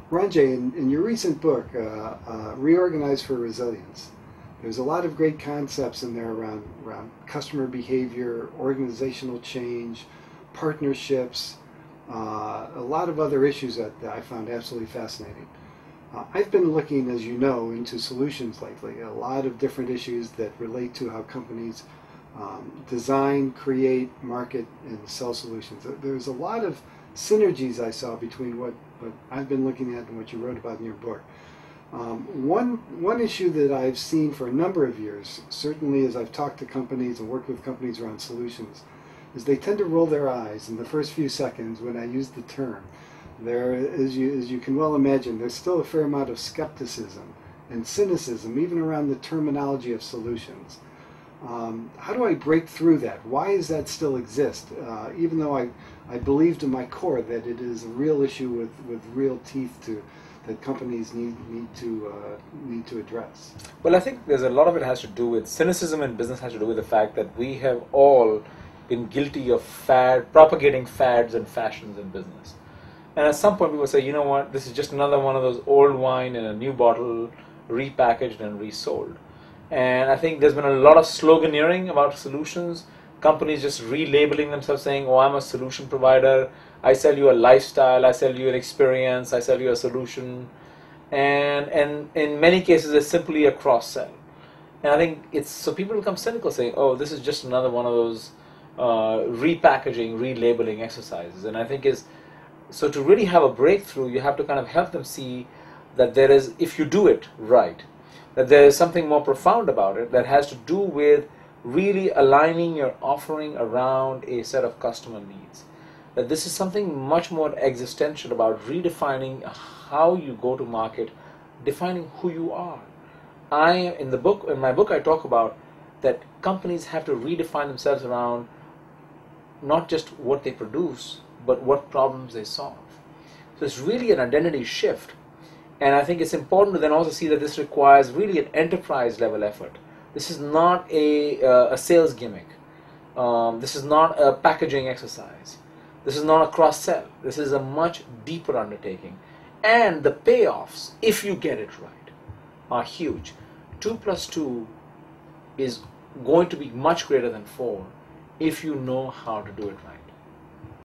Ranjay, in your recent book, Reorganize for Resilience, there's a lot of great concepts in there around customer behavior, organizational change, partnerships, a lot of other issues that I found absolutely fascinating. I've been looking, as you know, into solutions lately, a lot of different issues that relate to how companies design, create, market, and sell solutions. There's a lot of synergies I saw between what I've been looking at and what you wrote about in your book. One issue that I've seen for a number of years, certainly as I've talked to companies and worked with companies around solutions, is they tend to roll their eyes in the first few seconds when I use the term. There, as you can well imagine, there's still a fair amount of skepticism and cynicism, even around the terminology of solutions. How do I break through that? Why does that still exist? Even though I believe to my core that it is a real issue with real teeth that companies need to address. Well, I think there's a lot of it has to do with cynicism in business, has to do with the fact that we have all been guilty of propagating fads and fashions in business. And at some point people say, you know what, this is just another one of those old wine in a new bottle, repackaged and resold. And I think there's been a lot of sloganeering about solutions, companies just relabeling themselves saying, oh, I'm a solution provider, I sell you a lifestyle, I sell you an experience, I sell you a solution. And in many cases it's simply a cross-sell. And I think so people become cynical saying, oh, this is just another one of those repackaging, relabeling exercises. And I think so to really have a breakthrough, you have to kind of help them see that there is, if you do it right, that there is something more profound about it that has to do with really aligning your offering around a set of customer needs. That this is something much more existential about redefining how you go to market, defining who you are. In my book I talk about that companies have to redefine themselves around not just what they produce, but what problems they solve. So it's really an identity shift. And I think it's important to then also see that this requires really an enterprise level effort. This is not a sales gimmick. This is not a packaging exercise. This is not a cross-sell. This is a much deeper undertaking. And the payoffs, if you get it right, are huge. 2 plus 2 is going to be much greater than 4 if you know how to do it right.